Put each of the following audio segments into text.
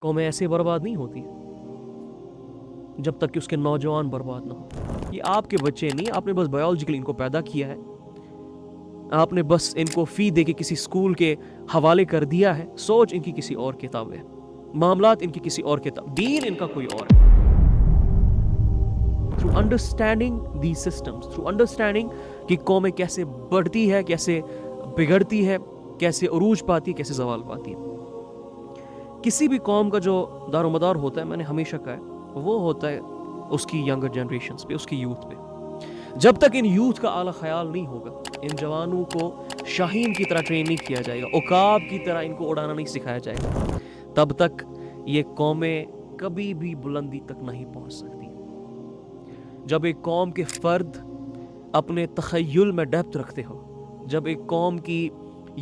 कौमें ऐसे बर्बाद नहीं होती जब तक कि उसके नौजवान बर्बाद ना हो। ये आपके बच्चे नहीं, आपने बस बायोलॉजिकली इनको पैदा किया है, आपने बस इनको फी दे के किसी स्कूल के हवाले कर दिया है। सोच इनकी किसी और किताब है, मामलात इनकी किसी और किताब, दीन इनका कोई और है। थ्रू अंडरस्टैंडिंग दी सिस्टम्स, थ्रू अंडरस्टैंडिंग कि कौमें कैसे बढ़ती है, कैसे बिगड़ती है, कैसे उरूज पाती है, कैसे जवाल पाती है। किसी भी कौम का जो दारोमदार होता है, मैंने हमेशा कहा है, वो होता है उसकी यंगर जनरेशन्स पे, उसकी यूथ पे। जब तक इन यूथ का आला ख्याल नहीं होगा, इन जवानों को शाहीन की तरह ट्रेन नहीं किया जाएगा, उकाब की तरह इनको उड़ाना नहीं सिखाया जाएगा, तब तक ये कौमें कभी भी बुलंदी तक नहीं पहुंच सकती। जब एक कौम के फर्द अपने तखय्युल में डेप्थ रखते हो, जब एक कौम की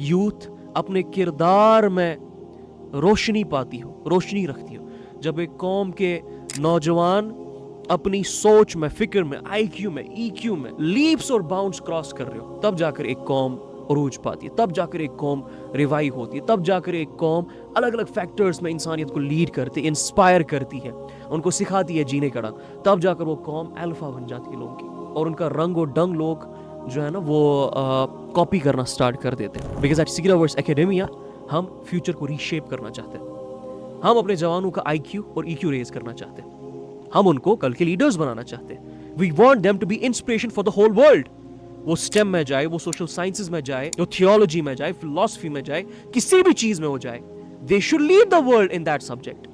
यूथ अपने किरदार में रोशनी पाती हो, रोशनी रखती हो, जब एक कौम के नौजवान अपनी सोच में, फिक्र में, आईक्यू में, ईक्यू में लीप्स और बाउंड्स क्रॉस कर रहे हो, तब जाकर एक कौम उरूज पाती है, तब जाकर एक कौम रिवाइव होती है, तब जाकर एक कौम अलग अलग फैक्टर्स में इंसानियत को लीड करती है, इंस्पायर करती है, उनको सिखाती है जीने का ढंग। तब जाकर वो कौम अल्फा बन जाती है लोगों की, और उनका रंग और डंग लोग जो है ना वो कॉपी करना स्टार्ट कर देते हैं। बिकॉज एट सीक्रेट एकेडेमिया हम फ्यूचर को रीशेप करना चाहते हैं। हम अपने जवानों का आईक्यू और ईक्यू रेज करना चाहते हैं। हम उनको कल के लीडर्स बनाना चाहते हैं। We want them to be inspiration for the whole world. वो स्टेम में जाए, वो सोशल साइंसेज में जाए, वो थियोलॉजी में जाए, फिलॉसफी में जाए, किसी भी चीज में हो जाए, they should lead the world in that subject.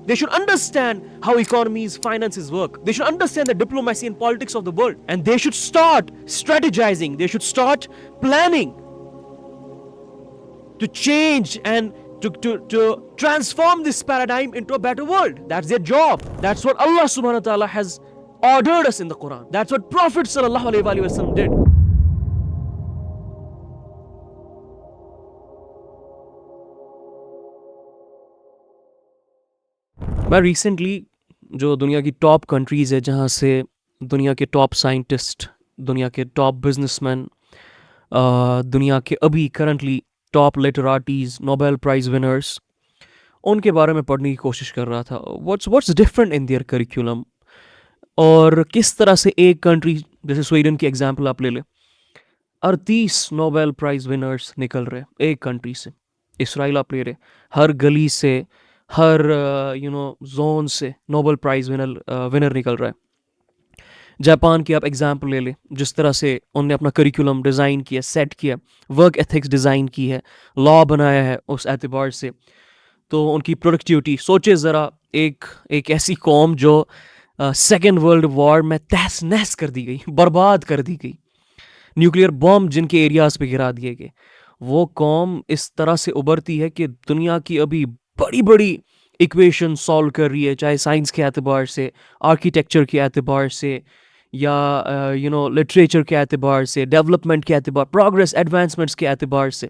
They should understand how economies, finances work. They should understand the diplomacy and politics of the world. And they should start strategizing. They should start planning to change and to transform this paradigm into a better world. That's their job. That's what Allah subhanahu wa ta'ala has ordered us in the Quran. That's what Prophet sallallahu alaihi wasallam did. मैं recently जो दुनिया की top countries है, जहाँ से दुनिया के top scientist, दुनिया के टॉप बिजनेसमैन, दुनिया के अभी currently top literatis, nobel prize winners, उनके बारे में पढ़ने की कोशिश कर रहा था। What's different in their curriculum, और किस तरह से एक कंट्री जैसे स्वीडन की एग्जांपल आप ले लें, 38 नोबेल प्राइज़ विनर्स निकल रहे एक कंट्री से। इसराइल आप ले रहे, हर गली से, हर जोन से नोबेल प्राइज़ विनर निकल रहा है। जापान की आप एग्जांपल ले लें, जिस तरह से उनने अपना करिकुलम डिज़ाइन किया, सेट किया, वर्क एथिक्स डिज़ाइन की है, लॉ बनाया है उस एतबार से, तो उनकी प्रोडक्टिविटी सोचे ज़रा। एक ऐसी कौम जो सेकेंड वर्ल्ड वॉर में तहस नहस कर दी गई, बर्बाद कर दी गई, न्यूक्लियर बॉम्ब जिनके एरियाज़ पे गिरा दिए गए, वो कौम इस तरह से उभरती है कि दुनिया की अभी बड़ी बड़ी इक्वेशन सॉल्व कर रही है, चाहे साइंस के एतबार से, आर्किटेक्चर के एतबार से, या लिटरेचर के एतबार से, डेवलपमेंट के एतबार, प्रोग्रेस एडवांसमेंट्स के एतबार से।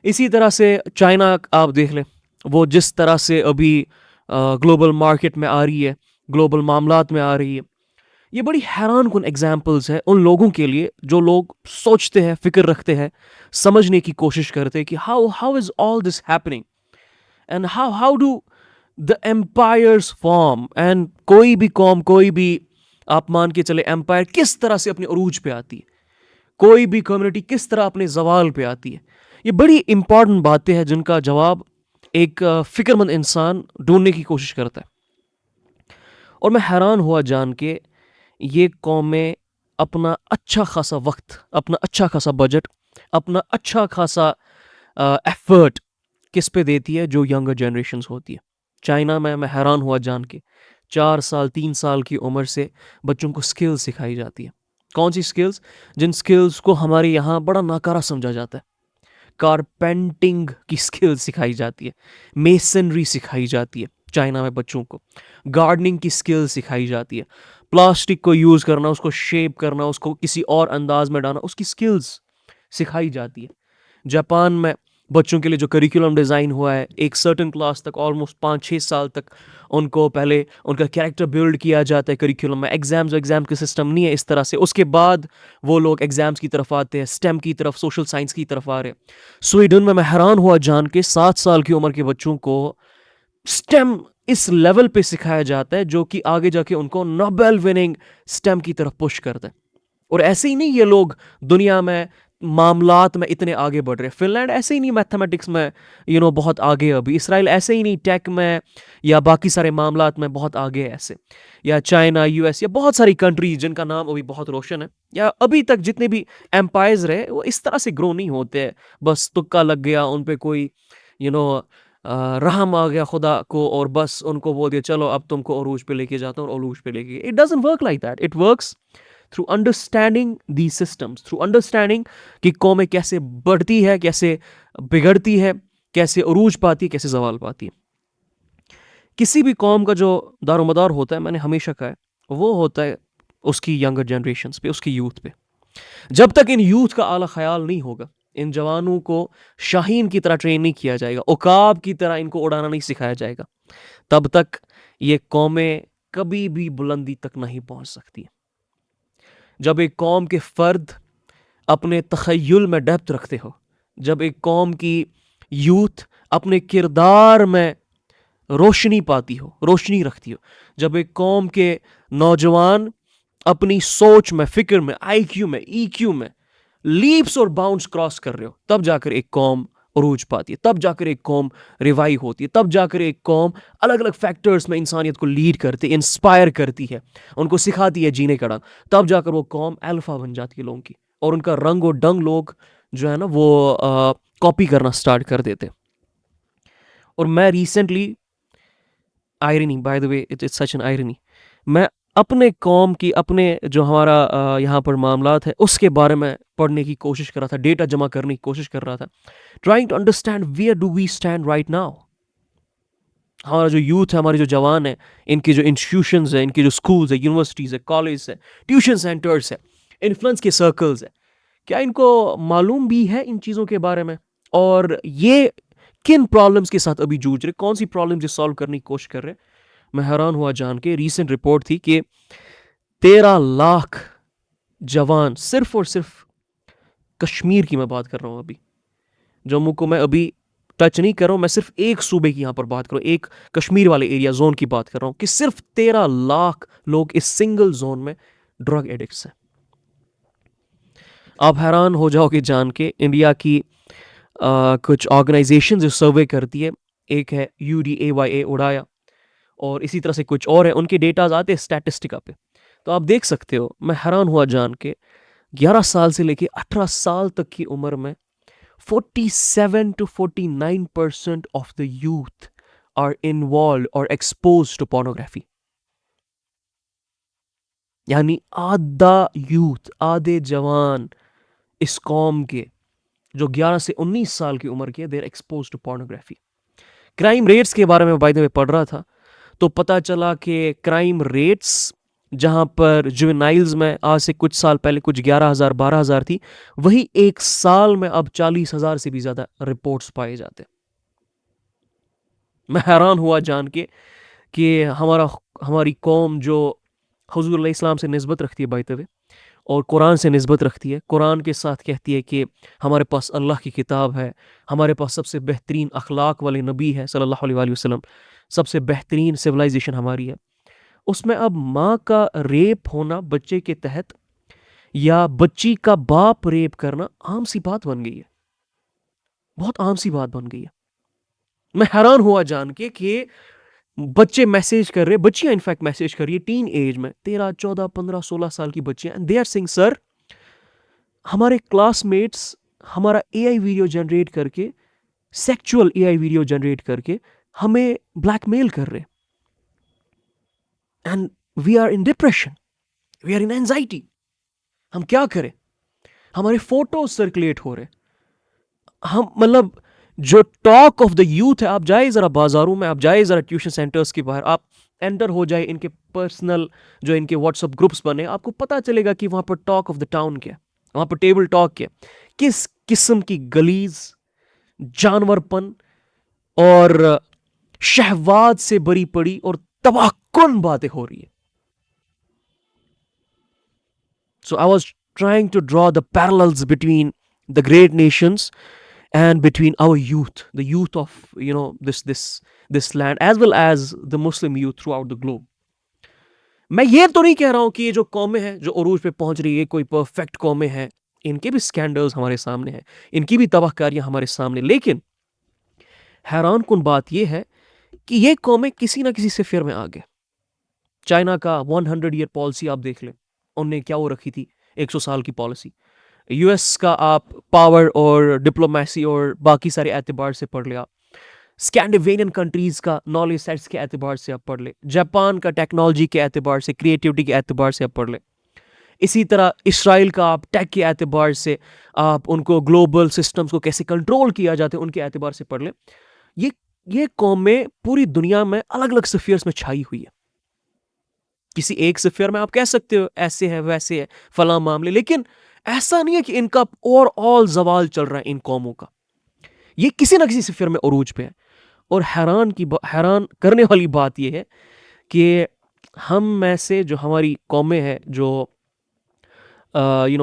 इसी तरह से चाइना आप देख लें, वो जिस तरह से अभी ग्लोबल मार्केट में आ रही है, ग्लोबल मामलात में आ रही है, ये बड़ी हैरान कुन एग्जाम्पल्स है उन लोगों के लिए जो लोग सोचते हैं, फिक्र रखते हैं, समझने की कोशिश करते हैं कि how is all this happening and how do the empires form. And कोई भी कौम, कोई भी आप मान के चले एम्पायर किस तरह से अपने अरूज पे आती है, कोई भी कम्युनिटी किस तरह अपने जवाल पे आती है। ये बड़ी इंपॉर्टेंट बातें हैं जिनका जवाब एक फिक्रमंद इंसान ढूंढने की कोशिश करता है। और मैं हैरान हुआ जान के ये कौमें अपना अच्छा खासा वक्त, अपना अच्छा खासा बजट, अपना अच्छा खासा एफर्ट किस पे देती है, जो यंगर जनरेशन्स होती है। चाइना में मैं हैरान हुआ जान के 4 साल 3 साल की उम्र से बच्चों को स्किल्स सिखाई जाती है। कौन सी स्किल्स? जिन स्किल्स को हमारे यहाँ बड़ा नाकारा समझा जाता है। कारपेंटिंग की स्किल्स सिखाई जाती है, मेसनरी सिखाई जाती है चाइना में बच्चों को, गार्डनिंग की स्किल्स सिखाई जाती है, प्लास्टिक को यूज़ करना, उसको शेप करना, उसको किसी और अंदाज में डालना, उसकी स्किल्स सिखाई जाती है। जापान में बच्चों के लिए जो करिकुलम डिज़ाइन हुआ है, एक सर्टन क्लास तक, ऑलमोस्ट 5-6 साल तक उनको पहले उनका कैरेक्टर बिल्ड किया जाता है करिकुलम में। एग्ज़ाम के सिस्टम नहीं है इस तरह से, उसके बाद वो लोग एग्ज़ाम्स की तरफ आते हैं, स्टेम की तरफ, सोशल साइंस की तरफ आ रहे हैं। स्वीडन में मैं हैरान हुआ जान के 7 साल की उम्र के बच्चों को स्टेम इस लेवल पे सिखाया जाता है जो कि आगे जाके उनको नोबेल विनिंग स्टेम की तरफ पुश करता है। और ऐसे ही नहीं ये लोग दुनिया में मामलात में इतने आगे बढ़ रहे हैं। फिनलैंड ऐसे ही नहीं मैथमेटिक्स में बहुत आगे है अभी। इसराइल ऐसे ही नहीं टेक में या बाकी सारे मामलात में बहुत आगे है ऐसे। या चाइना, यूएस या बहुत सारी कंट्रीज जिनका नाम अभी बहुत रोशन है, या अभी तक जितने भी एम्पायर्स रहे वो इस तरह से ग्रो नहीं होते हैं। बस तुक्का लग गया उन पे कोई यू नो रहम आ गया खुदा को और बस उनको बोल दिया चलो अब तुमको अरूज पे लेके जाता हूँ और अरूज पे लेके। It doesn't work like that. It works through understanding the systems, through understanding कि कौमें कैसे बढ़ती है, कैसे बिगड़ती है, कैसे अरूज पाती है, कैसे जवाल पाती है। किसी भी कौम का जो दारोमदार होता है, मैंने हमेशा कहा है, वो होता है उसकी यंगर जनरेशन्स पे, उसकी यूथ पे। जब तक इन यूथ का आला ख्याल नहीं होगा, इन जवानों को शाहीन की तरह ट्रेन नहीं किया जाएगा, उकाब की तरह इनको उड़ाना नहीं सिखाया जाएगा, तब तक ये कौमें कभी भी बुलंदी तक नहीं पहुंच सकती। जब एक कौम के फर्द अपने तखय्युल में डेप्थ रखते हो, जब एक कौम की यूथ अपने किरदार में रोशनी पाती हो, रोशनी रखती हो, जब एक कौम के नौजवान अपनी सोच में, फिक्र में, आईक्यू में, ईक्यू में लीप्स और बाउंड्स क्रॉस कर रहे हो, तब जाकर एक कौम उरूज पाती है, तब जाकर एक कौम रिवाइव होती है, तब जाकर एक कौम अलग अलग फैक्टर्स में इंसानियत को लीड करती है, इंस्पायर करती है, उनको सिखाती है जीने का ढंग। तब जाकर वो कौम अल्फा बन जाती है लोगों की, और उनका रंग और डंग लोग जो है ना वो कॉपी करना स्टार्ट कर देते। और मैं recently, irony by the way, it's such an irony, मैं अपने कौम की, अपने जो हमारा यहाँ पर मामलात है उसके बारे में पढ़ने की कोशिश कर रहा था, डेटा जमा करने की कोशिश कर रहा था, trying to understand where do we stand right now. हमारा जो यूथ है, हमारे जो जवान है, इनके जो इंस्टीट्यूशंस है, इनके जो स्कूल्स है, यूनिवर्सिटीज़ है, कॉलेज है, ट्यूशन सेंटर्स है, इन्फ्लुएंस के सर्कल्स है, क्या इनको मालूम भी है इन चीज़ों के बारे में? और ये किन प्रॉब्लम्स के साथ अभी जूझ रहे, कौन सी प्रॉब्लम्स ये सॉल्व करने की कोशिश कर रहे हैं? मैं हैरान हुआ जान के, रीसेंट रिपोर्ट थी कि 13 लाख जवान, सिर्फ और सिर्फ कश्मीर की मैं बात कर रहा हूँ अभी, जम्मू को मैं अभी टच नहीं कर रहा हूँ, मैं सिर्फ एक सूबे की यहाँ पर बात कर रहा हूँ, एक कश्मीर वाले एरिया जोन की बात कर रहा हूँ, कि सिर्फ 13 लाख लोग इस सिंगल जोन में ड्रग एडिक्ट्स हैं। आप हैरान हो जाओगे जान के, इंडिया की कुछ ऑर्गेनाइजेशन जो सर्वे करती है, एक है UDAYA उड़ाया, और इसी तरह से कुछ और है, उनके डेटाज आते हैं स्टैटिस्टिका पे, तो आप देख सकते हो। मैं हैरान हुआ जान के, 11 साल से लेके 18 साल तक की उम्र में 47 to 49% of the youth are involved or exposed to pornography। यानी आधा यूथ, आधे जवान इस कौम के जो 11 से 19 साल की उम्र के, they're exposed to pornography. Crime rates के बारे में बाय द वे पढ़ रहा था, तो पता चला कि क्राइम रेट्स जहां पर जुवेनाइल्स में आज से कुछ साल पहले कुछ 11,000 12,000 थी, वही एक साल में अब 40,000 से भी ज्यादा रिपोर्ट्स पाए जाते। मैं हैरान हुआ जान के कि हमारी कौम जो हुजूर अलैहि सलाम से निस्बत रखती है बाय द वे, और कुरान से निस्बत रखती है, कुरान के साथ कहती है कि हमारे पास अल्लाह की किताब है, हमारे पास सबसे बेहतरीन अखलाक वाले नबी है सल्लल्लाहु अलैहि वसल्लम, सबसे बेहतरीन सिविलाइजेशन हमारी है, उसमें अब माँ का रेप होना बच्चे के तहत, या बच्ची का बाप रेप करना आम सी बात बन गई है, बहुत आम सी बात बन गई है। मैं हैरान हुआ जान के कि बच्चे मैसेज कर रहे, बच्चियां इनफैक्ट मैसेज कर रही है टीन एज में, 13 14 15 16 साल की बच्चियां, and they are saying sir हमारे क्लासमेट्स हमारा एआई वीडियो जनरेट करके, सेक्सुअल एआई वीडियो जनरेट करके हमें ब्लैकमेल कर रहे, and we are in depression, we are in anxiety, हम क्या करें? हमारे फोटो सर्कुलेट हो रहे, हम मतलब जो टॉक ऑफ द यूथ है, आप जाए जरा बाजारों में, आप जाए जरा ट्यूशन सेंटर्स के बाहर, आप एंटर हो जाए इनके पर्सनल जो इनके व्हाट्सएप ग्रुप्स बने, आपको पता चलेगा कि वहां पर टॉक ऑफ द टाउन क्या, वहां पर टेबल टॉक क्या, किस किस्म की गलीज, जानवरपन और शहवाद से भरी पड़ी और तबाहकुन बातें हो रही है। So I was trying to draw the parallels between the great nations and between our youth, the youth of this land, as well as the Muslim youth throughout the globe. मैं ये तो नहीं कह रहा हूँ कि ये जो कौमें हैं जो उरूज पे पहुंच रही है कोई परफेक्ट कौमें हैं, इनके भी स्कैंडल्स हमारे सामने हैं, इनकी भी तबाहकारियां हमारे सामने, लेकिन हैरान कुन बात यह है कि ये कौमें किसी ना किसी से फिर में आगे। चाइना का 100 ईयर पॉलिसी आप देख लें, उनने क्या वो रखी थी, 100 साल की पॉलिसी। यूएस का आप पावर और डिप्लोमेसी और बाकी सारे एतबार से पढ़ ले, आप स्कैंडिनेवियन कंट्रीज का नॉलेज सेट्स के एतबार से आप पढ़ ले, जापान का टेक्नोलॉजी के एतबार से, क्रिएटिविटी के एतबार से आप पढ़ ले, इसी तरह इसराइल का आप टेक के एतबार से, आप उनको ग्लोबल सिस्टम्स को कैसे कंट्रोल किया जाता है उनके एतबार से पढ़ ले। ये कौमें पूरी दुनिया में अलग अलग स्फीयर्स में छाई हुई है। किसी एक स्फीयर में आप कह सकते हो ऐसे है वैसे है फला मामले, लेकिन ऐसा नहीं है कि इनका ओवरऑल जवाल चल रहा है इन कौमों का। ये किसी ना किसी स्फीयर में उरूज पे है। और हैरान करने वाली बात यह है कि हम में से जो हमारी कौमें हैं, जो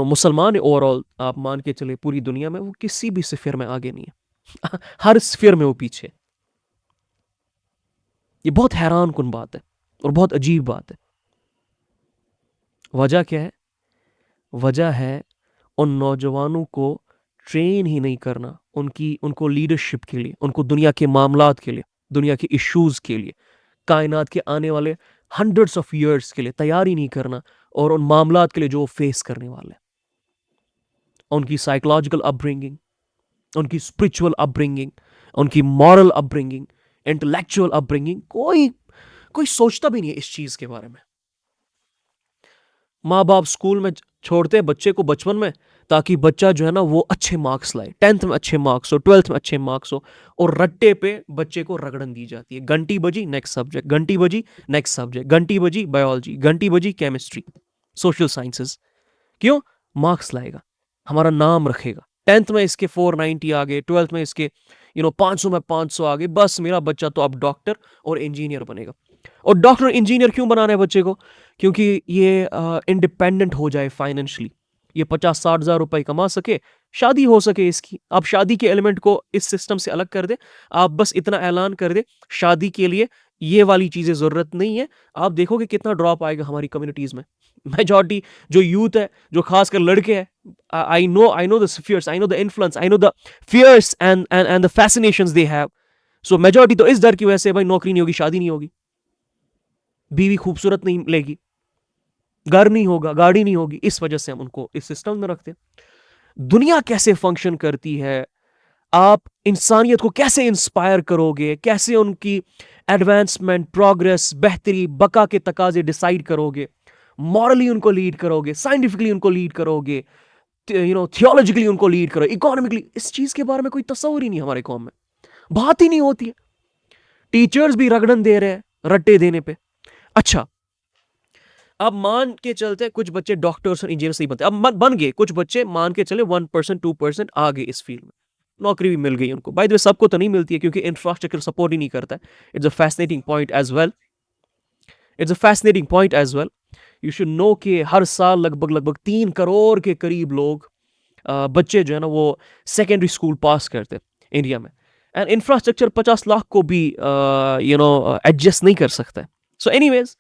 मुसलमान है ओवरऑल, आप मान के चले पूरी दुनिया में, वो किसी भी स्फीयर में आगे नहीं है। हर स्फीयर में वो पीछे। ये बहुत हैरान कुन बात है और बहुत अजीब बात है। वजह क्या है? वजह है उन नौजवानों को ट्रेन ही नहीं करना उनको लीडरशिप के लिए, उनको दुनिया के मामलात के लिए, दुनिया के इश्यूज के लिए, कायनात के आने वाले हंड्रेड्स ऑफ ईयर्स के लिए तैयार ही नहीं करना, और उन मामलात के लिए जो फेस करने वाले, उनकी साइकोलॉजिकल अपब्रिंगिंग, उनकी स्पिरिचुअल अपब्रिंगिंग, उनकी मॉरल अपब्रिंगिंग, इंटेलेक्चुअल अपब्रिंगिंग, कोई सोचता भी नहीं है इस चीज के बारे में। माँ बाप स्कूल में छोड़ते हैं बच्चे को बचपन में, ताकि बच्चा जो है ना वो अच्छे मार्क्स लाए, 10th में अच्छे मार्क्स हो, 12th में अच्छे मार्क्स हो, और रट्टे पे बच्चे को रगड़न दी जाती है। घंटी बजी नेक्स्ट सब्जेक्ट, घंटी बजी नेक्स्ट सब्जेक्ट, घंटी बजी बायोलॉजी, घंटी बजी केमिस्ट्री, सोशल साइंसेस। क्यों? मार्क्स लाएगा, हमारा नाम रखेगा। 10th में इसके 490 आ गए, 12th में इसके 500 में 500 आ गए, बस मेरा बच्चा तो अब डॉक्टर और इंजीनियर बनेगा। और डॉक्टर इंजीनियर क्यों बनाना है बच्चे को? क्योंकि ये इंडिपेंडेंट हो जाए फाइनेंशियली, ये 50-60 हज़ार रुपए कमा सके, शादी हो सके इसकी। आप शादी के एलिमेंट को इस सिस्टम से अलग कर दे, आप बस इतना ऐलान कर दे शादी के लिए ये वाली चीजें जरूरत नहीं है, आप देखोगे कितना ड्रॉप आएगा हमारी कम्युनिटीज में। मेजॉरिटी जो यूथ है, जो खासकर लड़के हैं, I know the fears, I know the influence, I know the fears and the fascinations they have. So majority तो इस डर की वजह से भाई नौकरी नहीं होगी, शादी नहीं होगी, बीवी खूबसूरत नहीं मिलेगी, घर नहीं होगा, गाड़ी नहीं होगी, इस वजह से हम उनको इस सिस्टम में रखते हैं। दुनिया कैसे फंक्शन करती है, आप इंसानियत को कैसे इंस्पायर करोगे, कैसे उनकी एडवांसमेंट, प्रोग्रेस, बेहतरी, बका के तकाजे डिसाइड करोगे, मॉरली उनको लीड करोगे, साइंटिफिकली उनको लीड करोगे, थियोलॉजिकली उनको लीड करोगे, इकोनॉमिकली, इस चीज के बारे में कोई तस्वीर ही नहीं हमारे कौम में, बात ही नहीं होती है। टीचर्स भी रगड़न दे रहे हैं रट्टे देने पे। अच्छा, अब मान के चलते कुछ बच्चे डॉक्टर्स और इंजीनियर्स नहीं बनते, अब बन गए कुछ बच्चे, मान के चले 1% 2% आ गए इस फील्ड में, नौकरी भी मिल गई उनको। बाय द वे सबको तो नहीं मिलती है क्योंकि इंफ्रास्ट्रक्चर सपोर्ट ही नहीं करता है। It's a fascinating point as well, it's a fascinating point as well. You should know कि हर साल लगभग 3 करोड़ के करीब लोग बच्चे जो है ना वो सेकेंडरी स्कूल पास करते हैं इंडिया में, एंड इंफ्रास्ट्रक्चर 50 लाख को भी एडजस्ट नहीं कर सकता है। सो एनीवेज,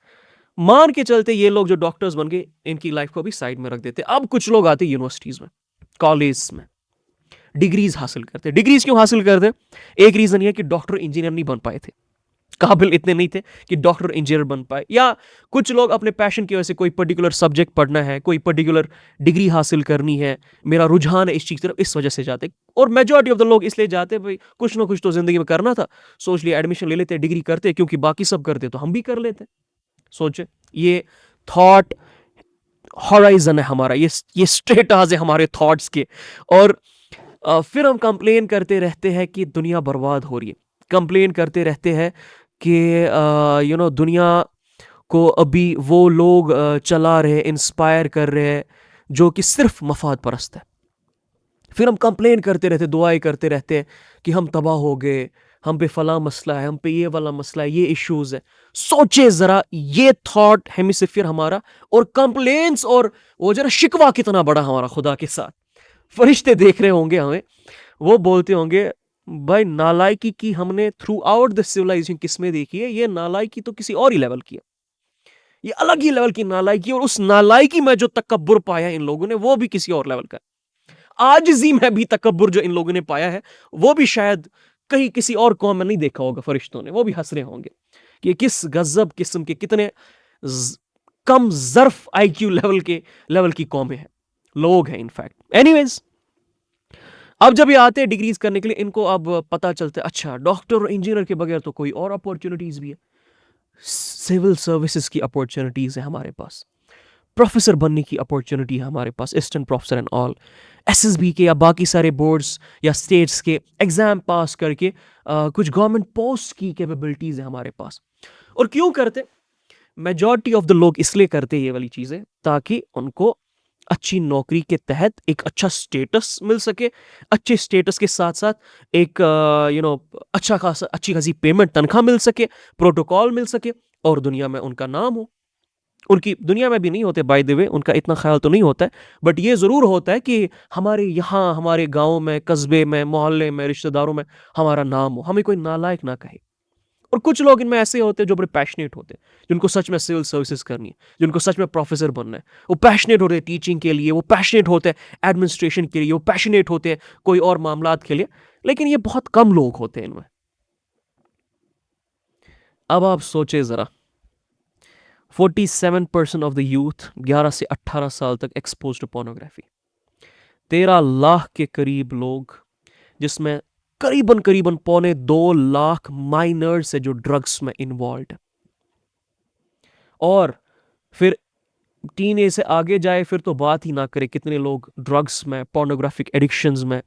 मान के चलते ये लोग जो डॉक्टर्स बन गए, इनकी लाइफ को भी साइड में रख देते। अब कुछ लोग आते यूनिवर्सिटीज में, कॉलेज में, डिग्रीज हासिल करते। डिग्रीज क्यों हासिल करते? एक रीजन ये कि डॉक्टर इंजीनियर नहीं बन पाए थे, काबिल इतने नहीं थे कि डॉक्टर इंजीनियर बन पाए, या कुछ लोग अपने पैशन की वजह से कोई पर्टिकुलर सब्जेक्ट पढ़ना है, कोई पर्टिकुलर डिग्री हासिल करनी है, मेरा रुझान है इस चीज की तरफ, इस वजह से जाते। और मेजॉरिटी ऑफ द लोग इसलिए जाते भाई कुछ ना कुछ तो जिंदगी में करना था, सोच लिया एडमिशन ले लेते, डिग्री करते, क्योंकि बाकी सब करते तो हम भी कर लेते। सोचे, ये थॉट हॉराइजन है हमारा, ये स्टेटस है हमारे थॉट्स के। और फिर हम कंप्लेन करते रहते हैं कि दुनिया बर्बाद हो रही है, कंप्लेन करते रहते हैं कि दुनिया को अभी वो लोग चला रहे, इंस्पायर कर रहे हैं जो कि सिर्फ मफाद परस्त है। फिर हम कंप्लेन करते रहते, दुआएं करते रहते हैं कि हम तबाह हो गए, हम पे फला मसला है, हम पे ये वाला मसला है, ये इश्यूज है। सोचे जरा ये थॉट हेमिस्फीयर हमारा, और कंप्लेन्स और वो जरा शिकवा कितना बड़ा हमारा खुदा के साथ। फरिश्ते देख रहे होंगे हमें, वो बोलते होंगे भाई नालायकी की हमने थ्रू आउट द सिविलाइजेशन किसमें देखी है, ये नालायकी तो किसी और ही लेवल की है, ये अलग ही लेवल की नालायकी, और उस नालायकी में जो तकब्बुर पाया इन लोगों ने वो भी किसी और लेवल का है। आजिज़ी में भी तकब्बुर जो इन लोगों ने पाया है वो भी शायद कहीं किसी और कौम में नहीं देखा होगा फरिश्तों ने, वो भी हंस रहे होंगे कि ये किस गजब किस्म के कितने कम ज़र्फ आईक्यू लेवल की कौमें हैं, लोग हैं इनफैक्ट। एनीवेज, अब जब ये आते हैं डिग्रीज करने के लिए, इनको अब पता चलता है अच्छा डॉक्टर और इंजीनियर के बगैर तो कोई और अपॉर्चुनिटीज भी है, सिविल सर्विसेज की अपॉर्चुनिटीज है हमारे पास, प्रोफेसर बनने की अपॉर्चुनिटी है हमारे पास, assistant professor and all, SSB के या बाकी सारे बोर्ड्स या स्टेट्स के एग्जाम पास करके कुछ गवर्नमेंट पोस्ट की कैपेबिलिटीज है हमारे पास। और क्यों करते, मेजॉरिटी ऑफ द लोग इसलिए करते ये वाली चीजें ताकि उनको अच्छी नौकरी के तहत एक अच्छा स्टेटस मिल सके, अच्छे स्टेटस के साथ साथ एक अच्छी खासी पेमेंट तनख्वाह मिल सके, प्रोटोकॉल मिल सके, और दुनिया में उनका नाम हो। उनकी दुनिया में भी नहीं होते बाय द वे, उनका इतना ख्याल तो नहीं होता है, बट ये ज़रूर होता है कि हमारे यहाँ हमारे गांव में, कस्बे में, मोहल्ले में, रिश्तेदारों में हमारा नाम हो, हमें कोई नालायक ना कहे। और कुछ लोग इनमें ऐसे होते हैं जो बड़े पैशनेट होते हैं, जिनको सच में सिविल सर्विसेज करनी है, जिनको सच में प्रोफेसर बनना है, वो पैशनेट होते हैं टीचिंग के लिए, वो पैशनेट होते हैं एडमिनिस्ट्रेशन के लिए, वो पैशनेट होते हैं कोई और मामलात के लिए, लेकिन ये बहुत कम लोग होते हैं इनमें। अब आप सोचे ज़रा, 47% ऑफ द यूथ 11 से 18 साल तक एक्सपोज टू पोर्नोग्राफी, 13 लाख के करीब लोग, जिसमें करीबन करीबन 2.25 लाख माइनर्स है जो ड्रग्स में इन्वॉल्व है। और फिर टीन ए से आगे जाए फिर तो बात ही ना करे, कितने लोग ड्रग्स में, पोर्नोग्राफिक एडिक्शंस में,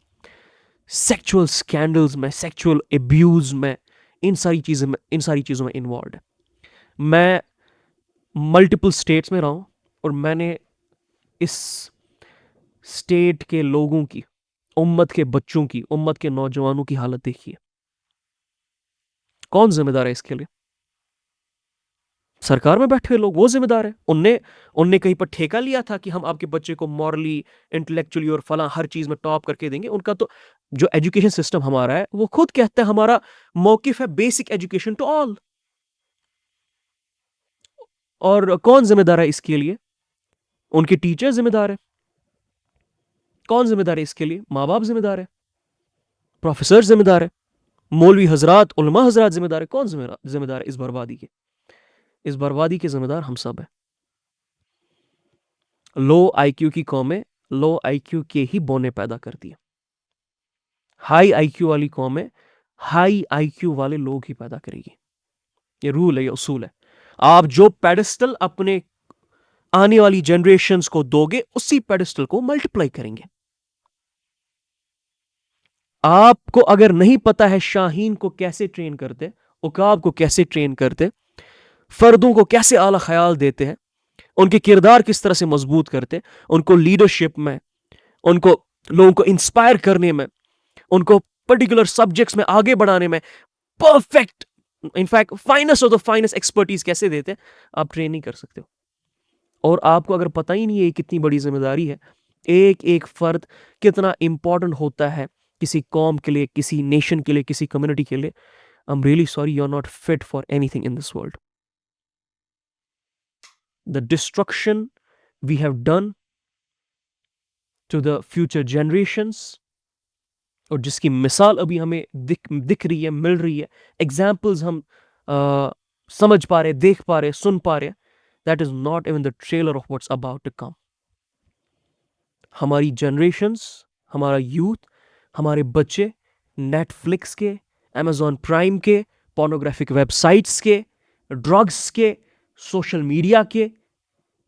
सेक्सुअल स्कैंडल्स में, सेक्सुअल एब्यूज में, इन सारी चीज़ों में इन्वॉल्व है। मैं मल्टीपल स्टेट्स में रहा हूँ और मैंने इस स्टेट के लोगों की, उम्मत के बच्चों की, उम्मत के नौजवानों की हालत देखी है। कौन जिम्मेदार है इसके लिए? सरकार में बैठे हुए लोग, वो जिम्मेदार है। उनने कहीं पर ठेका लिया था कि हम आपके बच्चे को मॉरली, इंटेलेक्चुअली और फला हर चीज में टॉप करके देंगे। उनका तो जो एजुकेशन सिस्टम हमारा है वो खुद कहता है हमारा मौकिफ है बेसिक एजुकेशन टू ऑल। और कौन जिम्मेदार है इसके लिए? उनके टीचर जिम्मेदार है। कौन जिम्मेदार है इसके लिए? माँ बाप जिम्मेदार है, प्रोफेसर जिम्मेदार है, मौलवी हजरात, उलमा हजरात जिम्मेदार है। कौन जिम्मेदार है इस बर्बादी के? इस बर्बादी के जिम्मेदार हम सब हैं। लो आईक्यू की कौमें लो आईक्यू के ही बोने पैदा करती है, हाई आईक्यू वाली कौमें हाई आईक्यू वाले लोग ही पैदा करेगी। ये रूल है, ये उसूल है। आप जो पेडिस्टल अपने आने वाली जनरेशंस को दोगे उसी पेडिस्टल को मल्टीप्लाई करेंगे। आपको अगर नहीं पता है शाहीन को कैसे ट्रेन करते, उकाब को कैसे ट्रेन करते, फर्दों को कैसे आला ख्याल देते हैं, उनके किरदार किस तरह से मजबूत करते, उनको लीडरशिप में, उनको लोगों को इंस्पायर करने में, उनको पर्टिकुलर सब्जेक्ट्स में आगे बढ़ाने में perfect, in fact finest of the finest expertise कैसे देते, आप ट्रेन नहीं कर सकते हो। और आपको अगर पता ही नहीं है कितनी बड़ी जिम्मेदारी है, एक एक फर्द कितना इंपॉर्टेंट होता है किसी कौम के लिए, किसी नेशन के लिए, किसी कम्युनिटी के लिए, I am really sorry, you are not fit for anything in this world. The destruction we have done to the future generations, और जिसकी मिसाल अभी हमें दिख रही है, मिल रही है, एग्जाम्पल्स हम समझ पा रहे, देख पा रहे, सुन पा रहे, that is not even the trailer of what's about to come. हमारी जनरेशंस, हमारा यूथ, हमारे बच्चे नेटफ्लिक्स के, अमेजॉन प्राइम के, पोर्नोग्राफिक वेबसाइट्स के, ड्रग्स के, सोशल मीडिया के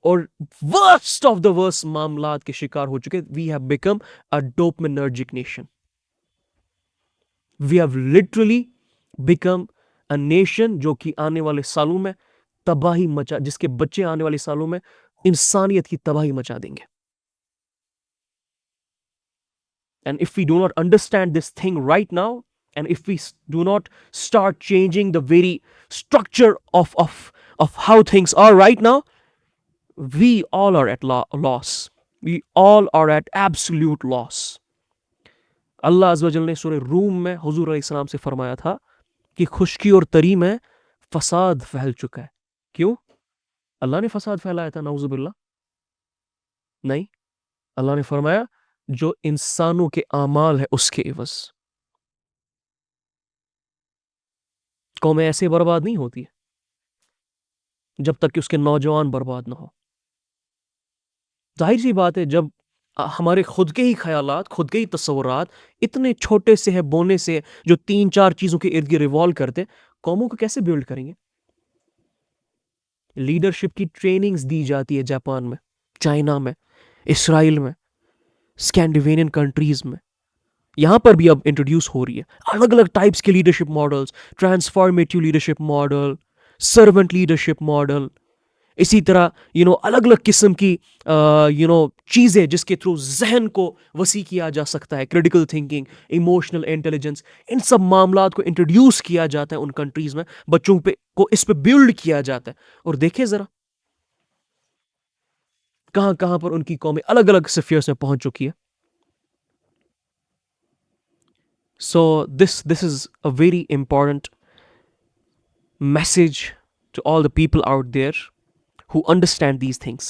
और वर्स्ट ऑफ द वर्स्ट मामलात के शिकार हो चुके। We have become a dopaminergic nation. We have literally become a nation जो कि आने वाले सालों में तबाही मचा, जिसके बच्चे आने वाले सालों में इंसानियत की तबाही मचा देंगे। And if we do not understand this thing right now, and if we do not start changing the very structure of how things are right now, we all are at loss. We all are at absolute loss. अल्लाह अज़्ज़ व जल ने सूरह room में हुज़ूर अलैहिस्सलाम से फरमाया था कि खुश्की और तरी में फसाद फैल चुका है। क्यों? अल्लाह ने फसाद फैलाया था नाउज़ुबिल्लाह? नहीं, अल्लाह ने फरमाया जो इंसानों के आमाल है उसके एवज़। कौमें ऐसे बर्बाद नहीं होती है जब तक कि उसके नौजवान बर्बाद ना हो। ज़ाहिर सी बात है जब हमारे खुद के ही ख़यालात, खुद के ही तस्वुरात इतने छोटे से हैं बोने से जो 3-4 चीज़ों के इर्द-गिर्द रिवॉल्व करते हैं, कौमों को कैसे बिल्ड करेंगे? लीडरशिप की ट्रेनिंग्स दी जाती है जापान में, चाइना में, इसराइल में, स्कैंडिनेवियन कंट्रीज़ में। यहाँ पर भी अब इंट्रोड्यूस हो रही है अलग-अलग टाइप्स के leadership models, transformative leadership model, servant leadership model, इसी तरह अलग-अलग किस्म की चीज़ें जिसके थ्रू ज़हन को वसी किया जा सकता है, क्रिटिकल थिंकिंग, इमोशनल इंटेलिजेंस, इन सब मामलात को इंट्रोड्यूस किया जाता है उन कंट्रीज़ में, बच्चों पे को इस पे बिल्ड किया जाता है। और देखें ज़रा कहाँ-कहाँ पर उनकी कौमें अलग-अलग स्फीयर्स में पहुँच चुकी है। So this is a very important message to all the people out there who understand these things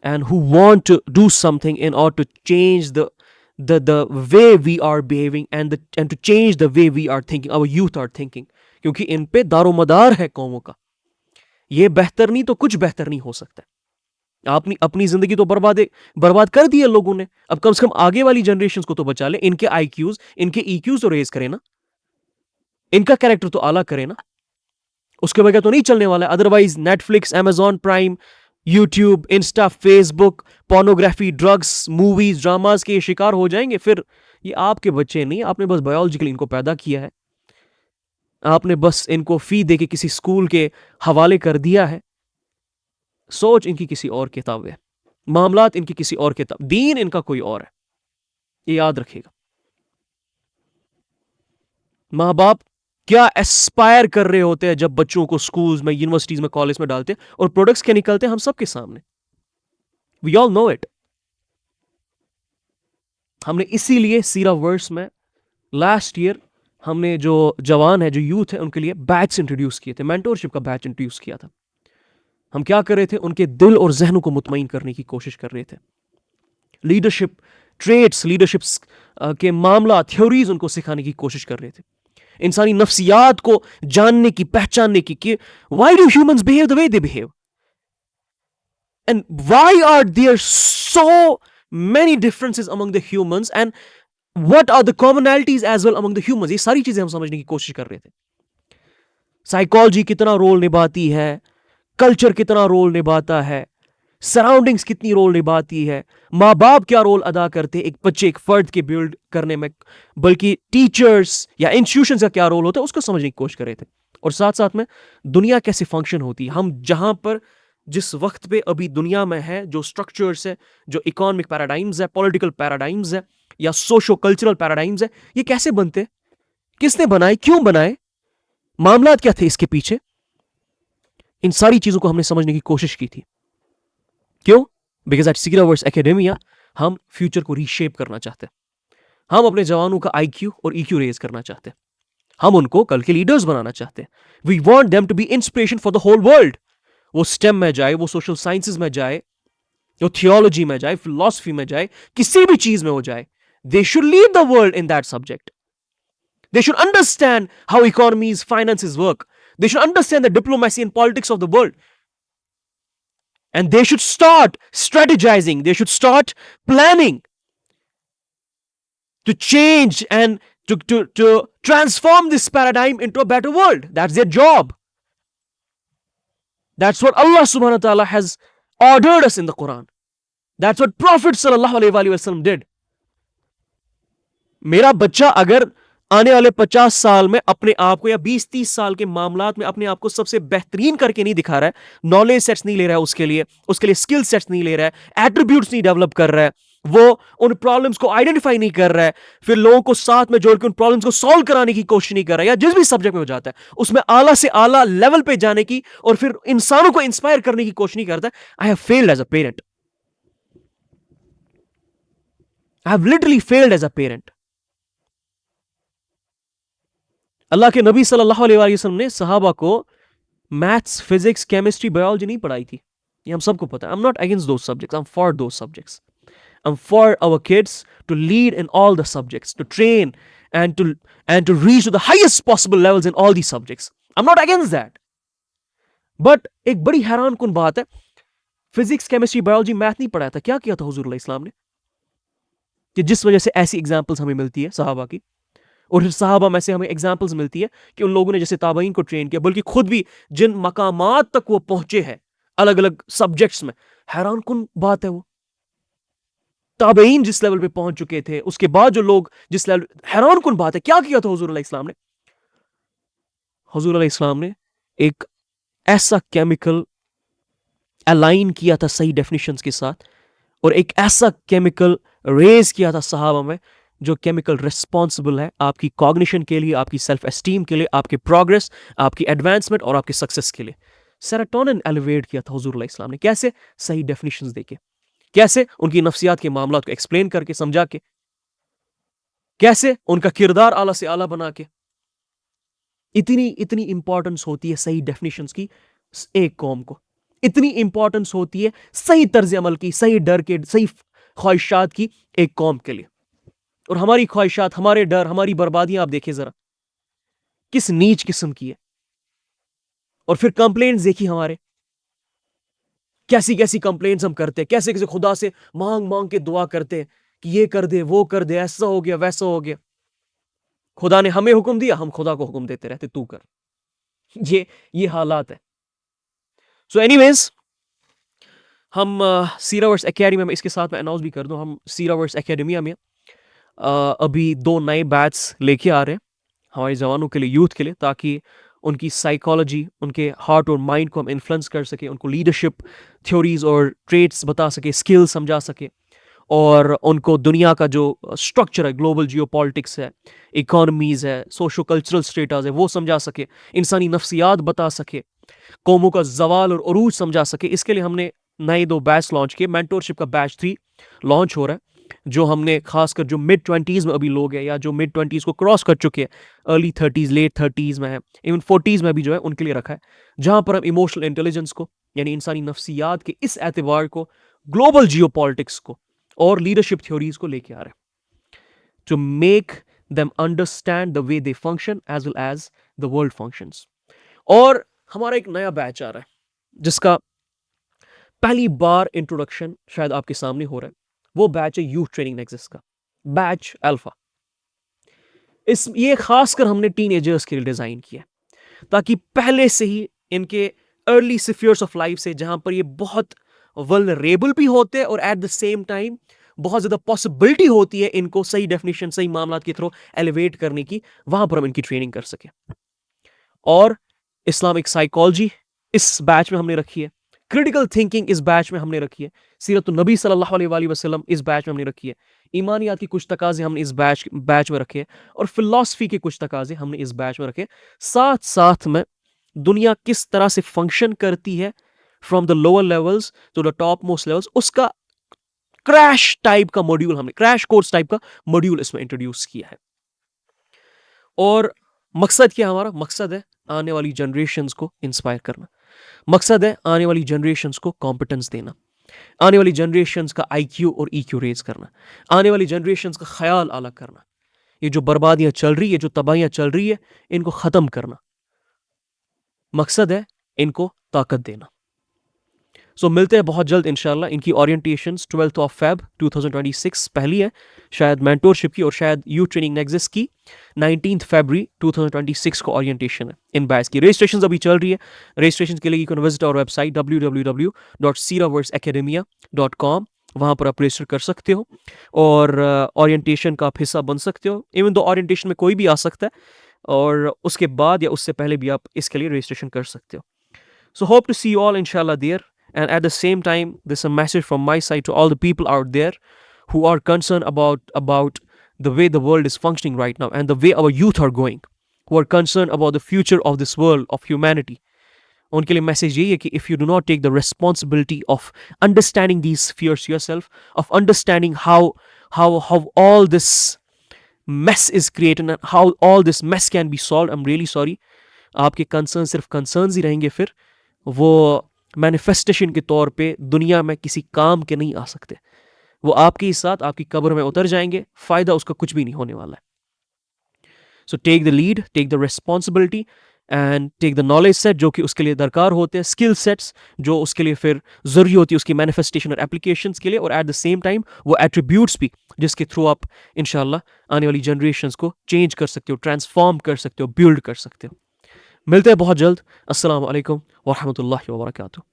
and who want to do something in order to change the way we are behaving and to change the way we are thinking, our youth are thinking, क्योंकि इन पे दारोमदार है कौमों का। ये बेहतर नहीं तो कुछ बेहतर नहीं हो सकता। आपने अपनी जिंदगी तो बर्बाद कर दी है लोगों ने, अब कम से कम आगे वाली जनरेशन को तो बचा ले। इनके आईक्यूज, इनके ईक्यूज तो रेज करें ना, इनका कैरेक्टर तो आला करें ना, उसके बगैर तो नहीं चलने वाला है। Otherwise Netflix, Amazon prime, YouTube, Insta, Facebook, pornography, drugs, movies, dramas के शिकार हो जाएंगे। फिर ये आपके बच्चे नहीं, आपने बस बायोलॉजिकली इनको पैदा किया है, आपने बस इनको फी दे के किसी स्कूल के हवाले कर दिया है। सोच इनकी किसी और किताब है, मामलात इनकी किसी और किताब, दीन इनका कोई और है, ये याद रखिएगा। माँ बाप क्या एस्पायर कर रहे होते हैं जब बच्चों को स्कूल्स में, यूनिवर्सिटीज में, कॉलेज में डालते हैं, और प्रोडक्ट्स क्या निकलते हैं हम सबके सामने। We all know it. हमने इसीलिए सीरा वर्स में लास्ट ईयर हमने जो जवान है, जो यूथ है, उनके लिए बैच इंट्रोड्यूस किए थे, मेंटोरशिप का बैच इंट्रोड्यूस किया था। हम क्या कर रहे थे? उनके दिल और जहनों को मुतमईन करने की कोशिश कर रहे थे। लीडरशिप ट्रेड्स, लीडरशिप के मामला, थ्योरीज उनको सिखाने की कोशिश कर रहे थे। इंसानी नफ्सियात को जानने की, पहचानने की कि why do humans behave the way they behave, and why are there so many differences among the humans and what are the commonalities as well among the humans। ये सारी चीजें हम समझने की कोशिश कर रहे थे। साइकोलॉजी कितना रोल निभाती है, कल्चर कितना रोल निभाता है, सराउंडिंग्स कितनी रोल निभाती है, माँ बाप क्या रोल अदा करते हैं एक बच्चे, एक फर्द के बिल्ड करने में, बल्कि टीचर्स या इंस्टीट्यूशन का क्या रोल होता है उसको समझने की कोशिश कर रहे थे। और साथ साथ में दुनिया कैसे फंक्शन होती है, हम जहां पर जिस वक्त पे अभी दुनिया में है, जो स्ट्रक्चर्स है, जो इकोनॉमिक पैराडाइम्स है, पॉलिटिकल पैराडाइम्स है, या सोशो कल्चरल पैराडाइम्स है, ये कैसे बनते, किसने बनाए, क्यों बनाए, मामलात क्या थे इसके पीछे, इन सारी चीजों को हमने समझने की कोशिश की थी। क्यों? Because at Sira verse academia हम फ्यूचर को रीशेप करना चाहते हैं। हम अपने जवानों का आईक्यू और ईक्यू रेज करना चाहते हैं। हम उनको कल के लीडर्स बनाना चाहते हैं। We want them to be inspiration for the whole world. वो स्टेम में जाए, वो सोशल साइंसेज में जाए, वो थियोलॉजी में जाए, फिलॉसफी में जाए, किसी भी चीज में हो जाए, they should lead the world in that subject. They should understand how economies, finances work. They should understand the diplomacy and politics of the world. And they should start strategizing. They should start planning to change and to transform this paradigm into a better world. That's their job. That's what Allah subhanahu wa ta'ala has ordered us in the Quran. That's what Prophet sallallahu alaihi wasallam did. मेरा बच्चा अगर आने वाले 50 साल में अपने आप को, या 20-30 साल के मामलात में अपने आप को सबसे बेहतरीन करके नहीं दिखा रहा है, नॉलेज सेट्स नहीं ले रहा है उसके लिए स्किल सेट्स नहीं ले रहा है, एट्रीब्यूट्स नहीं डेवलप कर रहा है, वो उन प्रॉब्लम्स को आइडेंटिफाई नहीं कर रहा है, फिर लोगों को साथ में जोड़ के उन प्रॉब्लम्स को सॉल्व कराने की कोशिश नहीं कर रहा है, या जिस भी सब्जेक्ट में हो जाता है उसमें आला से आला लेवल पे जाने की और फिर इंसानों को इंस्पायर करने की कोशिश नहीं करता, I have failed as a parent. I have literally failed as a parent. अल्लाह के नबी सल्लल्लाहु अलैहि वसल्लम ने सहाबा को मैथ्स, फिजिक्स, केमिस्ट्री, बायोलॉजी नहीं पढ़ाई थी। ये हम सबको पता है। I am not against those subjects, I am for those subjects. I'm for our kids to lead in all the subjects, to train and to reach to the highest possible levels in all these subjects. I'm not against that. But एक बड़ी हैरान कुन बात है, physics, chemistry, biology, math नहीं पढ़ाया था। क्या किया था हुजूर इस्लाम ने कि जिस वजह से ऐसी एग्जाम्पल्स हमें मिलती है सहाबा की, और फिर सहाबा में से हमें एग्जाम्पल्स मिलती है कि उन लोगों ने जैसे ताबईन को ट्रेन किया, बल्कि खुद भी जिन मकामात तक वो पहुंचे हैं अलग अलग सब्जेक्ट्स में, हैरान कुन बात है वो। ताबईन जिस लेवल पे पहुंच चुके थे, उसके बाद जो लोग जिस लेवल, हैरान कुन बात है। क्या किया था हुजूर इस्लाम ने? हुजूर इस्लाम ने एक ऐसा केमिकल अलाइन किया था सही डेफिनेशंस के साथ, और एक ऐसा केमिकल रेज किया था सहाबा में जो केमिकल रिस्पॉन्सिबल है आपकी कॉग्निशन के लिए, आपकी सेल्फ एस्टीम के लिए, आपके प्रोग्रेस, आपकी एडवांसमेंट और आपके सक्सेस के लिए। सेरोटोनिन एलिवेट किया था हुजूर इस्लाम ने। कैसे? सही डेफिनेशंस देके। कैसे? उनकी नफ्सियात के मामलात को एक्सप्लेन करके, समझा के। कैसे? उनका किरदार आला से आला बना के। इतनी इतनी इंपॉर्टेंस होती है सही डेफिनेशंस की एक कौम को। इतनी इंपॉर्टेंस होती है सही तर्ज अमल की, सही डर के, सही ख्वाहिशात की एक कौम के लिए। और हमारी ख्वाहिशात, हमारे डर, हमारी बर्बादियां आप देखें जरा किस नीच किस्म की है। और फिर कंप्लेंट्स देखिए हमारे, कैसी कैसी कंप्लेंट्स हम करते हैं, कैसे कैसे खुदा से मांग मांग के दुआ करते हैं कि ये कर दे, वो कर दे, ऐसा हो गया, वैसा हो गया। खुदा ने हमें हुक्म दिया, हम खुदा को हुक्म देते रहते, तू कर। ये हालात है। सो एनीवेज, हम सीरावर्स एकेडमी में, इसके साथ मैं अनाउंस भी कर दूं, हम सीरावर्स एकेडमिया में अभी 2 नए बैच लेके आ रहे हैं हमारे जवानों के लिए, यूथ के लिए, ताकि उनकी साइकोलॉजी, उनके हार्ट और माइंड को हम इन्फ्लुएंस कर सके, उनको लीडरशिप थ्योरीज और ट्रेड्स बता सके, स्किल्स समझा सके, और उनको दुनिया का जो स्ट्रक्चर है, ग्लोबल जियोपॉलिटिक्स है, इकोनॉमीज़ है, सोशो कल्चरल स्टेटस है, वो समझा सके, इंसानी नफ्सियात बता सके, कौमों का जवाल और उरूज समझा सके। इसके लिए हमने नए 2 बैच लॉन्च किए। मेंटोरशिप का बैच 3 लॉन्च हो रहा है, जो हमने खासकर जो मिड 20s में अभी लोग हैं, या जो मिड 20s को क्रॉस कर चुके हैं, अर्ली 30s, लेट 30s में है, इवन 40s में भी जो है, उनके लिए रखा है, जहां पर हम इमोशनल इंटेलिजेंस को, यानी इंसानी नफ्सियात के इस एतबार को, ग्लोबल जियोपॉलिटिक्स को और लीडरशिप थ्योरीज को लेके आ रहे हैं, to make them understand the way they function as well as the world functions. और हमारा एक नया बैच आ रहा है जिसका पहली बार इंट्रोडक्शन शायद आपके सामने हो रहा है। वो बैच है यूथ ट्रेनिंग नेक्सस का बैच अल्फा। ये खासकर हमने टीनेजर्स के लिए डिजाइन किया, ताकि पहले से ही इनके अर्ली स्फीयर्स ऑफ लाइफ से, जहां पर ये बहुत वल्नरेबल भी होते हैं और एट द सेम टाइम बहुत ज्यादा पॉसिबिलिटी होती है इनको सही डेफिनेशन, सही मामलात के थ्रू एलिवेट करने की, वहां पर हम इनकी ट्रेनिंग कर सके। और इस्लामिक साइकोलॉजी इस बैच में हमने रखी है, क्रिटिकल थिंकिंग इस बैच में हमने रखी है, सीरत नबी सल्लल्लाहु अलैहि वसल्लम इस बैच में हमने रखी है, ईमानियात की कुछ तकाजे हमने इस बैच में रखे हैं, और फिलॉसफी के कुछ तकाजे हमने इस बैच में रखे। साथ साथ में दुनिया किस तरह से फंक्शन करती है from the lower levels to the top most levels, उसका क्रैश टाइप का मॉड्यूल, हमने क्रैश कोर्स टाइप का मॉड्यूल इसमें इंट्रोड्यूस किया है। और मकसद क्या? हमारा मकसद है आने वाली जनरेशन्स को इंस्पायर करना, मकसद है आने वाली जनरेशन्स को कॉम्पिटेंस देना, आने वाली जनरेशन्स का IQ और EQ रेज करना, आने वाली जनरेशन्स का ख्याल अलग करना, ये जो बर्बादियां चल रही है, जो तबाहियां चल रही है, इनको ख़त्म करना। मकसद है इनको ताकत देना। सो मिलते हैं बहुत जल्द इंशाल्लाह। इनकी ओरिएंटेशंस 12th of Feb 2026 पहली है शायद मेंटोरशिप की, और शायद यूथ ट्रेनिंग नेक्सस की 19th February 2026 को ओरिएंटेशन है इन बैच की। रजिस्ट्रेशन अभी चल रही है। रजिस्ट्रेशन के लिए you can visit our website www.siraverseacademia.com। वहाँ पर आप रजिस्टर कर सकते हो और ओरिएंटेशन का आप हिस्सा बन सकते हो। इवन दो ओरिएंटेशन में कोई भी आ सकता है, और उसके बाद या उससे पहले भी आप इसके लिए रजिस्ट्रेशन कर सकते हो। So hope to see you all inshallah there. And at the same time, there's a message from my side to all the people out there who are concerned about the way the world is functioning right now and the way our youth are going, who are concerned about the future of this world, of humanity. उनके लिए message यही है कि if you do not take the responsibility of understanding these fears yourself, of understanding how all this mess is created and how all this mess can be solved, I'm really sorry. आपके concern सिर्फ concerns ही रहेंगे, फिर वो manifestation के तौर पे दुनिया में किसी काम के नहीं आ सकते। वो आपके ही साथ आपकी कब्र में उतर जाएंगे, फ़ायदा उसका कुछ भी नहीं होने वाला है। So take the lead, take the responsibility and take the knowledge set जो कि उसके लिए दरकार होते हैं, स्किल सेट्स जो उसके लिए फिर ज़रूरी होती है उसकी मैनिफेस्टेशन और एप्लीकेशंस के लिए, और एट द सेम टाइम वो एट्रीब्यूट्स भी जिसके थ्रू आप इंशाल्लाह आने वाली जनरेशन्स को चेंज कर सकते हो, ट्रांसफॉर्म कर सकते हो, बिल्ड कर सकते हो। मिलते हैं बहुत जल्द। अस्सलाम वालेकुम व रहमतुल्लाहि व बरकातुहू।